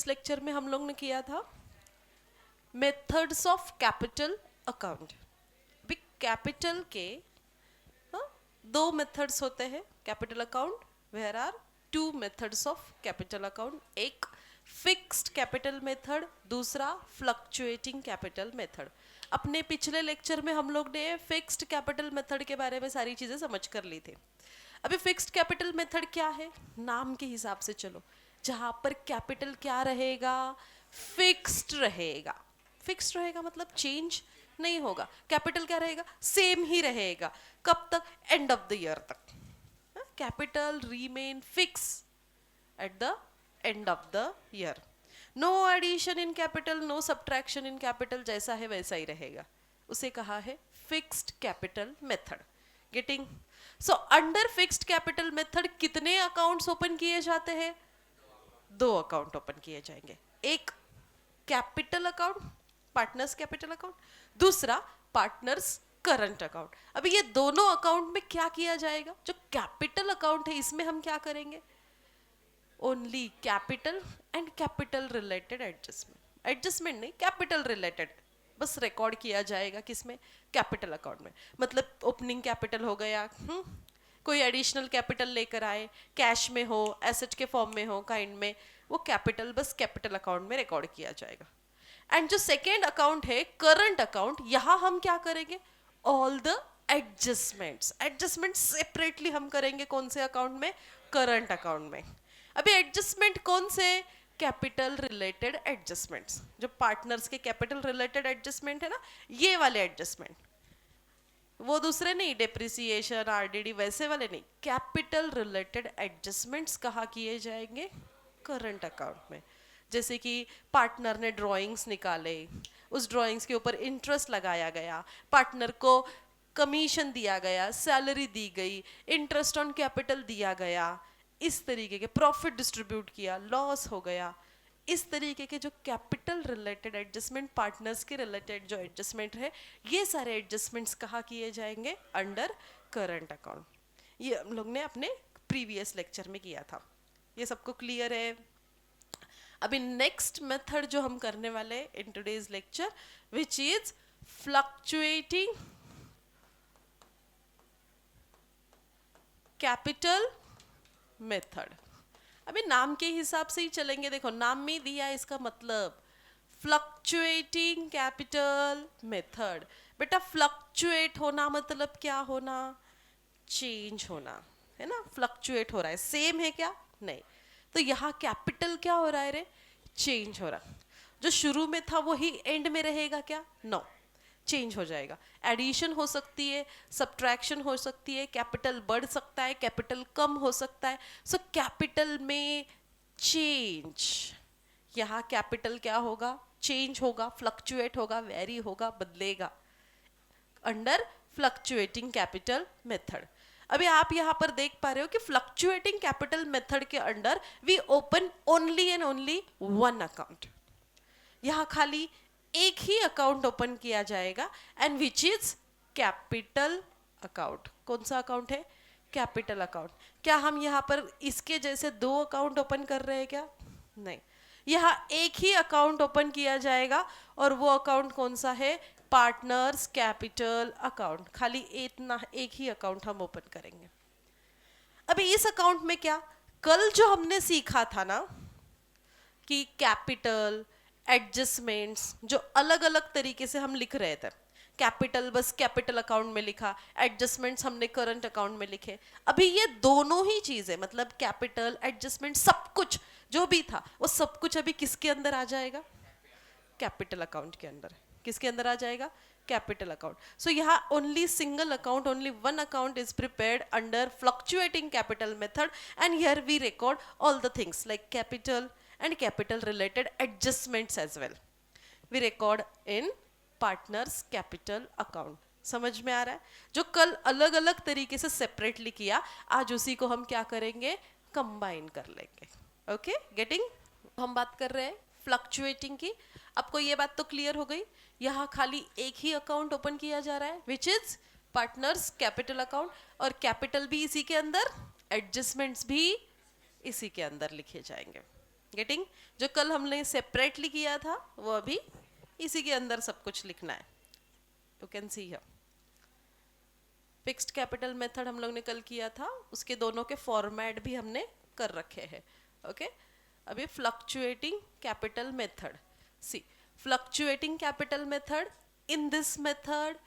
Previous lecture में हम लोग ने किया था मेथड्स ऑफ कैपिटल अकाउंट। अभी कैपिटल के हाँ, दो मेथड्स होते हैं capital account. Where are two methods of capital account, एक फिक्स्ड कैपिटल मेथड, दूसरा फ्लक्चुएटिंग कैपिटल मेथड। अपने पिछले लेक्चर में हम लोग ने फिक्स्ड कैपिटल मेथड के बारे में सारी चीज़ें समझ कर ली थी। अभी फिक्स्ड कैपिटल मेथड क्या है, नाम के हिसाब से चलो, जहां पर कैपिटल क्या रहेगा, फिक्स्ड रहेगा। फिक्स्ड रहेगा मतलब चेंज नहीं होगा। कैपिटल क्या रहेगा, सेम ही रहेगा। कब तक, एंड ऑफ द ईयर तक। Capital remain fix at the end of the year. No addition in capital, no subtraction in capital, जैसा है वैसा ही रहेगा। उसे कहा है fixed capital method. Getting? So under fixed capital method कितने अकाउंट्स ओपन किए जाते हैं? दो अकाउंट ओपन किए जाएंगे। एक capital account, partners capital account, दूसरा पार्टनर्स करंट अकाउंट। अभी ये दोनों अकाउंट में क्या किया जाएगा? जो कैपिटल अकाउंट है इसमें हम क्या करेंगे? Only capital and capital related adjustment. Adjustment नहीं, कैपिटल रिलेटेड बस रिकॉर्ड किया जाएगा। किसमें? कैपिटल अकाउंट में। मतलब ओपनिंग कैपिटल हो गया, कोई एडिशनल कैपिटल लेकर आए, कैश में हो, एसेट के फॉर्म में हो, काइंड में, वो कैपिटल बस कैपिटल अकाउंट में रिकॉर्ड किया जाएगा। एंड जो सेकेंड अकाउंट है करंट अकाउंट, यहां हम क्या करेंगे? All the adjustments. Adjustment separately हम करेंगे कौन से अकाउंट में? करंट अकाउंट में। अभी एडजस्टमेंट कौन से? Capital related adjustments. जो पार्टनर्स के कैपिटल रिलेटेड एडजस्टमेंट है ना, ये वाले एडजस्टमेंट, वो दूसरे नहीं, डेप्रिसिएशन आरडीडी वैसे वाले नहीं। कैपिटल रिलेटेड एडजस्टमेंट्स कहाँ किए जाएंगे? करंट अकाउंट में। जैसे कि पार्टनर ने ड्राइंग्स निकाले, उस ड्राइंग्स के ऊपर इंटरेस्ट लगाया गया, पार्टनर को कमीशन दिया गया, सैलरी दी गई, इंटरेस्ट ऑन कैपिटल दिया गया, इस तरीके के प्रॉफिट डिस्ट्रीब्यूट किया, लॉस हो गया, इस तरीके के जो कैपिटल रिलेटेड एडजस्टमेंट, पार्टनर्स के रिलेटेड जो एडजस्टमेंट है, ये सारे एडजस्टमेंट्स कहाँ किए जाएंगे? Under current account. ये हम लोग ने अपने प्रीवियस लेक्चर में किया था। ये सबको क्लियर है? अभी नेक्स्ट मेथड जो हम करने वाले in today's lecture, which is fluctuating capital method. अभी नाम के हिसाब से ही चलेंगे। देखो नाम में दिया है इसका मतलब फ्लक्चुएटिंग कैपिटल मेथड। बेटा फ्लक्चुएट होना मतलब क्या होना? चेंज होना, है ना। फ्लक्चुएट हो रहा है, सेम है क्या? नहीं। तो यहाँ कैपिटल क्या हो रहा है रे? चेंज हो रहा। जो शुरू में था वही एंड में रहेगा क्या? नो, चेंज हो जाएगा। एडिशन हो सकती है, सब्ट्रैक्शन हो सकती है, कैपिटल बढ़ सकता है, कैपिटल कम हो सकता है। सो कैपिटल में चेंज, यहाँ कैपिटल क्या होगा? चेंज होगा, फ्लक्चुएट होगा, वेरी होगा, बदलेगा अंडर फ्लक्चुएटिंग कैपिटल मेथड। अभी आप यहाँ पर देख पा रहे हो कि फ्लक्चुएटिंग कैपिटल मेथड के under we open only and only one account. यहाँ खाली एक ही अकाउंट ओपन किया जाएगा, and which is capital account. कौन सा अकाउंट है? Capital account. क्या हम यहाँ पर इसके जैसे दो अकाउंट ओपन कर रहे हैं क्या? नहीं, यहाँ एक ही अकाउंट ओपन किया जाएगा, और वो अकाउंट कौन सा है? Partners capital account. खाली इतना एक ही अकाउंट हम ओपन करेंगे। अभी इस अकाउंट में क्या, कल जो हमने सीखा था ना कि कैपिटल एडजस्टमेंट्स जो अलग अलग तरीके से हम लिख रहे थे, कैपिटल बस कैपिटल अकाउंट में लिखा, एडजस्टमेंट्स हमने करंट अकाउंट में लिखे। अभी ये दोनों ही चीजें, मतलब कैपिटल एडजस्टमेंट सब कुछ जो भी था वो सब कुछ अभी किसके अंदर आ जाएगा? कैपिटल अकाउंट के अंदर। किसके अंदर आ जाएगा? Capital account. सो यहाँ only single account, only one account is prepared under fluctuating capital method, and here we record all the things like capital and capital related adjustments as well. We record in partners capital account. समझ में आ रहा है? जो कल अलग अलग तरीके से सेपरेटली किया, आज उसी को हम क्या करेंगे? कंबाइन कर लेंगे। Okay, getting? हम बात कर रहे हैं फ्लक्चुएटिंग की। आपको ये बात तो क्लियर हो गई? यहाँ खाली एक ही अकाउंट ओपन किया जा रहा है, विच इज पार्टनर्स कैपिटल अकाउंट, और कैपिटल भी इसी के अंदर, एडजस्टमेंट्स भी इसी के अंदर लिखे जाएंगे। गेटिंग? जो कल हमने सेपरेटली किया था वो अभी इसी के अंदर सब कुछ लिखना है. You can see here. Fixed capital method हम लोग ने कल किया था, उसके दोनों के फॉर्मेट भी हमने कर रखे हैं. ओके, अभी fluctuating capital method. See, fluctuating capital method, in this method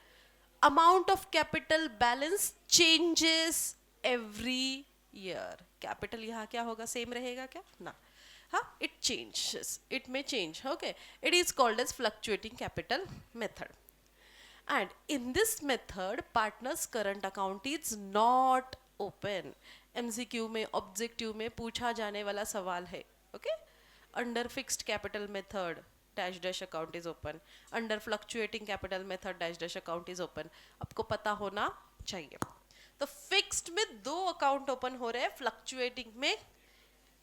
amount of capital balance changes every year. Capital यहाँ क्या होगा, सेम रहेगा क्या ना? हाँ, it changes, it may change. Okay, it is called as fluctuating capital method. And in this method partners current account is not open. MCQ में objective में पूछा जाने वाला सवाल है. Okay, under fixed capital method dash dash account is open, under fluctuating capital method dash dash account is open. आपको पता होना चाहिए. तो फिक्स्ड में 2 अकाउंट ओपन हो रहे हैं, फ्लक्चुएटिंग में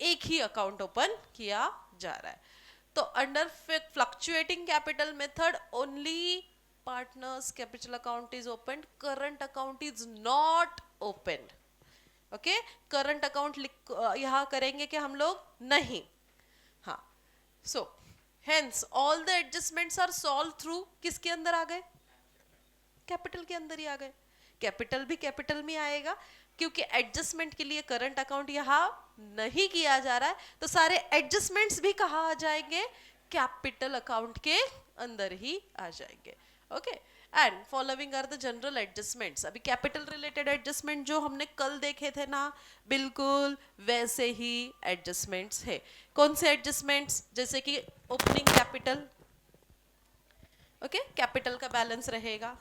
एक ही अकाउंट ओपन किया जा रहा है. तो under fluctuating capital method only partners capital account is opened, current account is not opened. Okay, current account यहाँ करेंगे कि हम लोग नहीं. हाँ, so hence all the adjustments are solve through किसके अंदर आ गए? कैपिटल के अंदर ही आ गए. कैपिटल भी कैपिटल में आएगा क्योंकि एडजस्टमेंट के लिए करंट अकाउंट यहाँ नहीं किया जा रहा है, तो सारे एडजस्टमेंट्स भी कहाँ आ जाएंगे? कैपिटल अकाउंट के अंदर ही आ जाएंगे. Okay, and following are the general adjustments. अभी कैपिटल रिलेटेड एडजस्टमेंट जो हमने कल देखे थे ना, बिल्कुल वैसे ही एडजस्टमेंट्स है. कौन से एडजस्टमेंट्स? जैसे कि ओपनिंग कैपिटल. ओके, कैपिटल का बैलेंस रहेगा.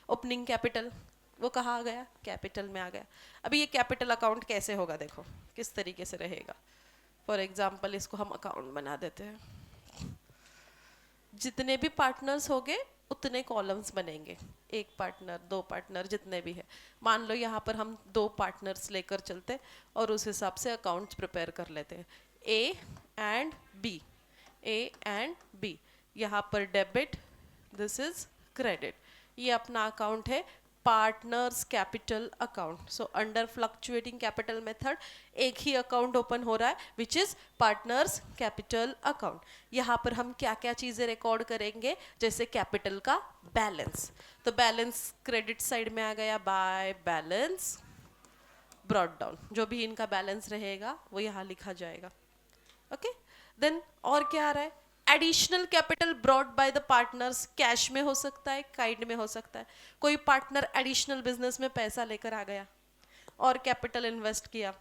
ओपनिंग कैपिटल वो कहाँ आ गया? कैपिटल में आ गया. अभी ये कैपिटल अकाउंट कैसे होगा, देखो किस तरीके से रहेगा. फॉर एग्जाम्पल इसको हम अकाउंट बना देते हैं. जितने भी पार्टनर्स होंगे उतने कॉलम्स बनेंगे. एक पार्टनर, 2 पार्टनर, जितने भी है. मान लो यहाँ पर हम 2 पार्टनर्स लेकर चलते और उस हिसाब से अकाउंट्स प्रिपेयर कर लेते हैं. A and B, A and B. यहाँ पर डेबिट, दिस इज क्रेडिट. ये अपना अकाउंट है partners capital account. So under fluctuating capital method एक ही अकाउंट ओपन हो रहा है विच इज पार्टनर्स कैपिटल अकाउंट. यहाँ पर हम क्या क्या चीजें रिकॉर्ड करेंगे? जैसे कैपिटल का बैलेंस, तो बैलेंस क्रेडिट साइड में आ गया बाय बैलेंस ब्रॉट डाउन. जो भी इनका बैलेंस रहेगा वो यहाँ लिखा जाएगा. ओके, देन और क्या आ रहा है? Additional capital brought by the partners. Cash में हो सकता है, काइंड में हो सकता है. कोई पार्टनर एडिशनल बिजनेस में पैसा लेकर आ गया और कैपिटल इन्वेस्ट किया,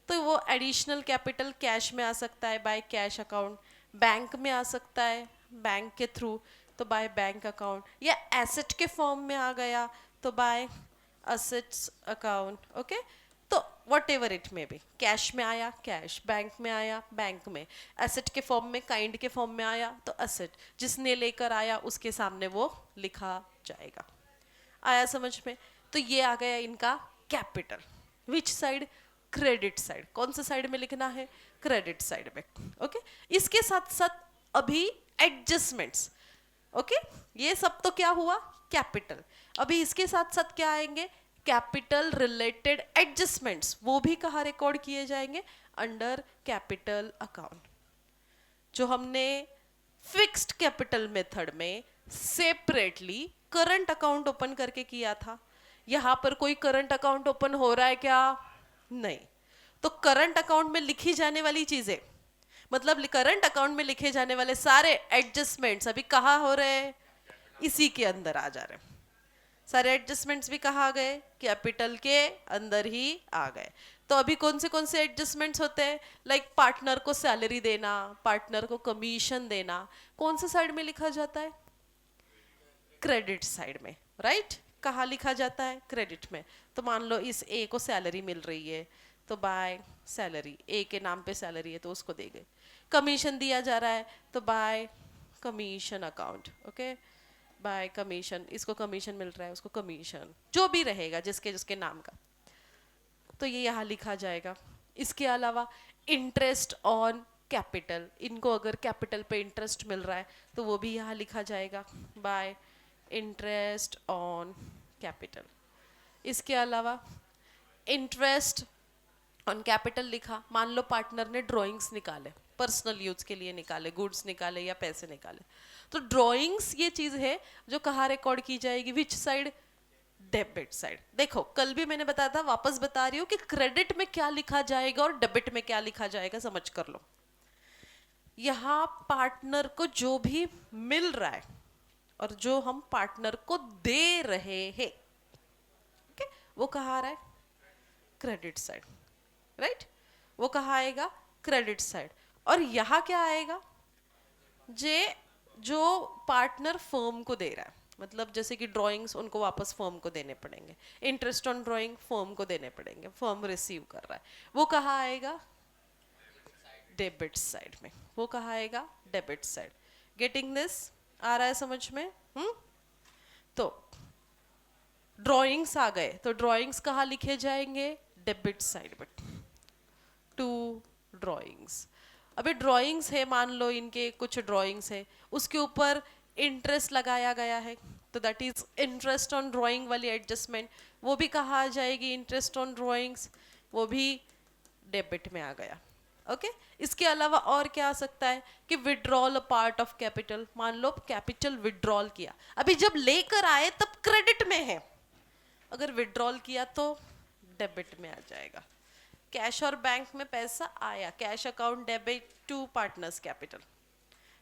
तो वो एडिशनल कैपिटल कैश में आ सकता है बाय कैश अकाउंट, बैंक में आ सकता है बैंक के थ्रू तो बाय बैंक अकाउंट, या एसेट के फॉर्म में आ गया तो बाय असेट्स अकाउंट. ओके, तो वट एवर इट में भी, कैश में आया कैश, बैंक में आया बैंक में, एसेट के फॉर्म में, काइंड के फॉर्म में आया तो एसेट, जिसने लेकर आया उसके सामने वो लिखा जाएगा. आया समझ में? तो ये आ गया इनका capital. Which side? Credit side. कौन से साइड में लिखना है? क्रेडिट साइड में. ओके, इसके साथ साथ अभी एडजस्टमेंट्स. ओके, ये सब तो क्या हुआ? कैपिटल. अभी इसके साथ साथ क्या आएंगे? Capital related adjustments. वो भी कहाँ रिकॉर्ड किए जाएंगे? Under capital account. जो हमने फिक्स्ड कैपिटल मेथड में सेपरेटली करंट अकाउंट ओपन करके किया था, यहाँ पर कोई करंट अकाउंट ओपन हो रहा है क्या? नहीं. तो करंट अकाउंट में लिखी जाने वाली चीजें, मतलब करंट अकाउंट में लिखे जाने वाले सारे एडजस्टमेंट्स अभी कहाँ हो रहे हैं? इसी के अंदर आ जा रहे हैं. सारे एडजस्टमेंट्स भी कहाँ आ गए? कैपिटल के अंदर ही आ गए. तो अभी कौन से एडजस्टमेंट्स होते हैं? लाइक पार्टनर को सैलरी देना, पार्टनर को कमीशन देना, कौन से साइड में लिखा जाता है? क्रेडिट साइड में. राइट, कहाँ लिखा जाता है? क्रेडिट में. तो मान लो इस ए को सैलरी मिल रही है तो बाय सैलरी, ए के नाम पे सैलरी है तो उसको दे गए. कमीशन दिया जा रहा है तो bye commission account. Okay, bye commission, इसको कमीशन मिल रहा है उसको कमीशन, जो भी रहेगा जिसके जिसके नाम का, तो ये यहाँ लिखा जाएगा. इसके अलावा इंटरेस्ट ऑन कैपिटल, इनको अगर कैपिटल पे इंटरेस्ट मिल रहा है तो वो भी यहाँ लिखा जाएगा बाय इंटरेस्ट ऑन कैपिटल. इसके अलावा इंटरेस्ट ऑन कैपिटल लिखा, मान लो पार्टनर ने ड्राइंग्स निकाले, पर्सनल यूज के लिए निकाले, गुड्स निकाले या पैसे निकाले, तो ड्राइंग्स ये चीज है जो कहाँ रिकॉर्ड की जाएगी, विच साइड, डेबिट साइड। देखो कल भी मैंने बताया था, वापस बता रही हूँ कि क्रेडिट में क्या लिखा जाएगा और डेबिट में क्या लिखा जाएगा, समझ कर लो। यहाँ पार्टनर को जो भी मिल रहा है और जो हम पार्टनर को दे रहे हैं, okay? वो कहाँ आ रहा है, क्रेडिट साइड, राइट, वो कहाँ आएगा, क्रेडिट साइड। और यहाँ क्या आएगा, जो पार्टनर फर्म को दे रहा है, मतलब जैसे कि ड्राइंग्स उनको वापस फर्म को देने पड़ेंगे, इंटरेस्ट ऑन ड्राइंग फर्म को देने पड़ेंगे, फर्म रिसीव कर रहा है, वो कहाँ आएगा, डेबिट साइड में। वो कहाँ आएगा, डेबिट साइड। गेटिंग दिस, आ रहा है समझ में? तो ड्राइंग्स आ गए, तो ड्राइंग्स कहाँ लिखे जाएंगे, डेबिट साइड में, टू ड्राइंग्स। अभी ड्राइंग्स है, मान लो इनके कुछ ड्राइंग्स है, उसके ऊपर इंटरेस्ट लगाया गया है, तो that is interest on drawing वाली एडजस्टमेंट, वो भी कहाँ आ जाएगी, इंटरेस्ट ऑन ड्राइंग्स, वो भी डेबिट में आ गया। ओके इसके अलावा और क्या आ सकता है कि withdrawal a part of capital, मान लो कैपिटल विड्रॉल किया, अभी जब लेकर आए तब क्रेडिट में है, अगर विड्रॉल किया तो डेबिट में आ जाएगा। कैश और बैंक में पैसा आया, cash account debit to partners capital,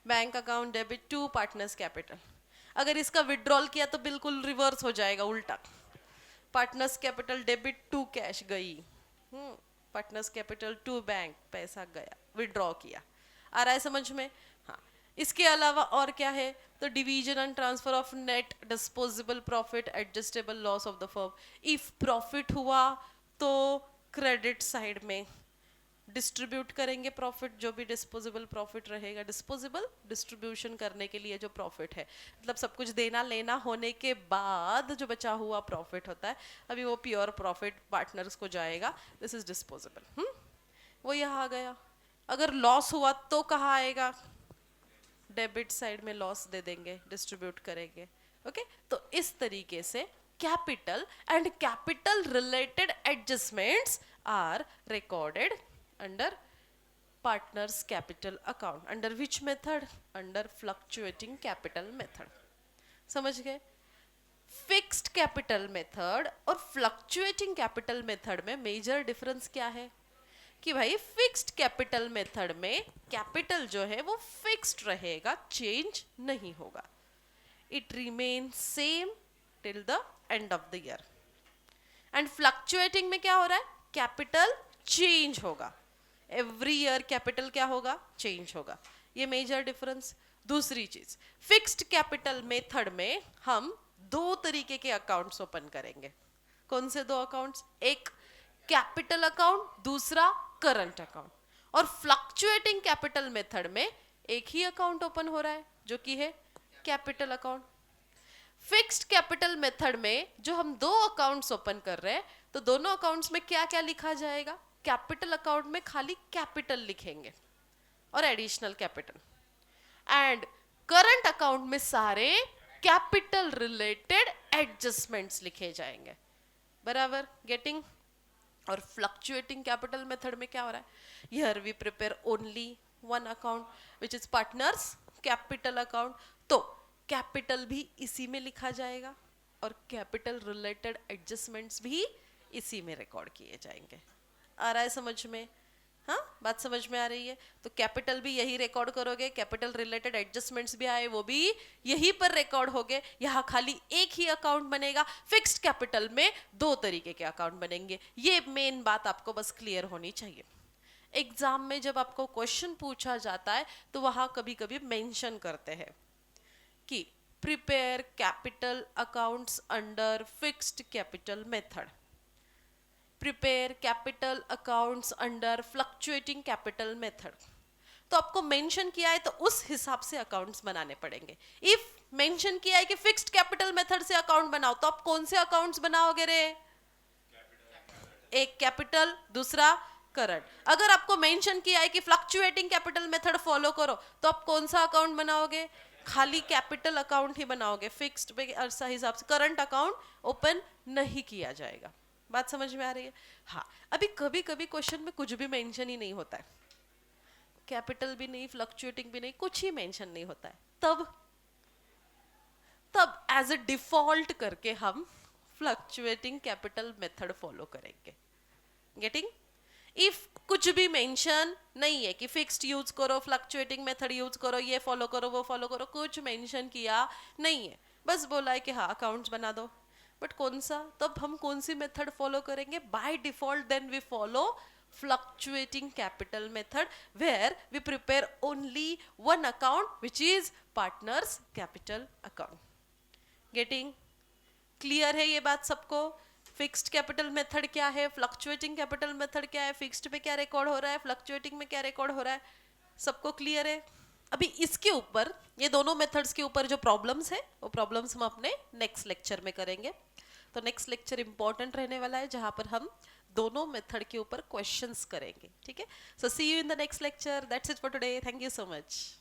bank account debit to partners capital. अगर इसका विड्रॉल किया तो बिल्कुल रिवर्स हो जाएगा, उल्टा, partners capital debit to cash गई, पार्टनर्स कैपिटल टू बैंक, पैसा गया, विड्रॉ किया। आ रहा है समझ में? हाँ। इसके अलावा और क्या है, तो division and transfer of net disposable profit adjustable loss of the firm. If profit हुआ तो क्रेडिट साइड में डिस्ट्रीब्यूट करेंगे प्रॉफिट, जो भी डिस्पोजेबल प्रॉफिट रहेगा, डिस्पोजेबल डिस्ट्रीब्यूशन करने के लिए जो प्रॉफिट है, मतलब सब कुछ देना लेना होने के बाद जो बचा हुआ प्रॉफिट होता है, अभी वो प्योर प्रॉफिट पार्टनर्स को जाएगा, दिस इज डिस्पोजेबल। वो यहाँ आ गया। अगर लॉस हुआ तो कहाँ आएगा, डेबिट साइड में लॉस दे देंगे, डिस्ट्रीब्यूट करेंगे। ओके तो इस तरीके से capital and capital related adjustments are recorded under partners capital account. Under which method, under fluctuating capital method. समझ गए? फिक्स्ड कैपिटल मेथड और फ्लक्चुएटिंग कैपिटल मेथड में मेजर डिफरेंस क्या है कि भाई फिक्स्ड कैपिटल मेथड में कैपिटल जो है वो फिक्स्ड रहेगा, चेंज नहीं होगा, it remain same till the end of the year. And fluctuating में क्या हो रहा है, कैपिटल चेंज होगा, एवरी ईयर कैपिटल क्या होगा, चेंज होगा। ये मेजर डिफरेंस। दूसरी चीज, फिक्स्ड कैपिटल मेथड में हम दो तरीके के अकाउंट्स ओपन करेंगे। कौन से दो अकाउंट्स? एक कैपिटल अकाउंट, दूसरा करंट अकाउंट। और फ्लक्चुएटिंग कैपिटल मेथड में एक ही अकाउंट ओपन हो रहा है जो कि है capital account. Fixed capital method में जो हम दो अकाउंट्स ओपन कर रहे हैं, तो दोनों अकाउंट्स में क्या क्या लिखा जाएगा, कैपिटल अकाउंट में खाली कैपिटल लिखेंगे और additional capital, and current account में सारे कैपिटल रिलेटेड एडजस्टमेंट्स लिखे जाएंगे। बराबर? गेटिंग? और फ्लक्चुएटिंग कैपिटल मेथड में क्या हो रहा है, here we prepare only one account which is partners capital account, तो कैपिटल भी इसी में लिखा जाएगा और कैपिटल रिलेटेड एडजस्टमेंट्स भी इसी में रिकॉर्ड किए जाएंगे। आ रहा है समझ में? हाँ, बात समझ में आ रही है? तो कैपिटल भी यही रिकॉर्ड करोगे, कैपिटल रिलेटेड एडजस्टमेंट्स भी आए वो भी यही पर रिकॉर्ड होंगे। यहाँ खाली एक ही अकाउंट बनेगा, फिक्स्ड कैपिटल में दो तरीके के अकाउंट बनेंगे। ये मेन बात आपको बस क्लियर होनी चाहिए। एग्जाम में जब आपको क्वेश्चन पूछा जाता है तो वहां कभी कभी मेंशन करते हैं कि prepare capital accounts under fixed capital method, prepare capital accounts under fluctuating capital method. तो आपको मेंशन किया है तो उस हिसाब से अकाउंट्स बनाने पड़ेंगे। इफ मेंशन किया है कि फिक्स्ड कैपिटल मेथड से अकाउंट बनाओ, तो आप कौन से अकाउंट्स बनाओगे रे? एक कैपिटल, दूसरा करंट। अगर आपको मेंशन किया है कि फ्लक्चुएटिंग कैपिटल मेथड फॉलो करो, तो आप कौन सा अकाउंट बनाओगे? खाली कैपिटल अकाउंट ही बनाओगे, फिक्स्ड पे हिसाब से करंट अकाउंट ओपन नहीं किया जाएगा। बात समझ में आ रही है? हाँ, अभी कभी कभी क्वेश्चन में कुछ भी मेंशन ही नहीं होता है, कैपिटल भी नहीं, फ्लक्चुएटिंग भी नहीं, कुछ ही मेंशन नहीं होता है, तब तब एज अ डिफॉल्ट करके हम फ्लक्चुएटिंग कैपिटल मेथड फॉलो करेंगे। गेटिंग? इफ कुछ भी मेंशन नहीं है कि फिक्स्ड यूज करो, फ्लक्चुएटिंग मेथड यूज करो, ये फॉलो करो, वो फॉलो करो, कुछ मेंशन किया नहीं है, बस बोला है कि हाँ अकाउंट्स बना दो, बट कौन सा, तब हम कौन सी मेथड फॉलो करेंगे? By default then we follow fluctuating capital method where we prepare only one account which is partners capital account. Getting clear है ये बात सबको? फिक्स्ड कैपिटल मेथड क्या है, फ्लक्चुएटिंग कैपिटल मेथड क्या है, फिक्स्ड पे क्या रिकॉर्ड हो रहा है, फ्लक्चुएटिंग में क्या रिकॉर्ड हो रहा है, सबको क्लियर है? अभी इसके ऊपर, ये दोनों मेथड्स के ऊपर जो प्रॉब्लम्स है वो प्रॉब्लम्स हम अपने नेक्स्ट लेक्चर में करेंगे। तो नेक्स्ट लेक्चर इंपॉर्टेंट रहने वाला है जहां पर हम दोनों मेथड के ऊपर क्वेश्चंस करेंगे, ठीक है? So see you in the next lecture, that's it for today, thank you so much.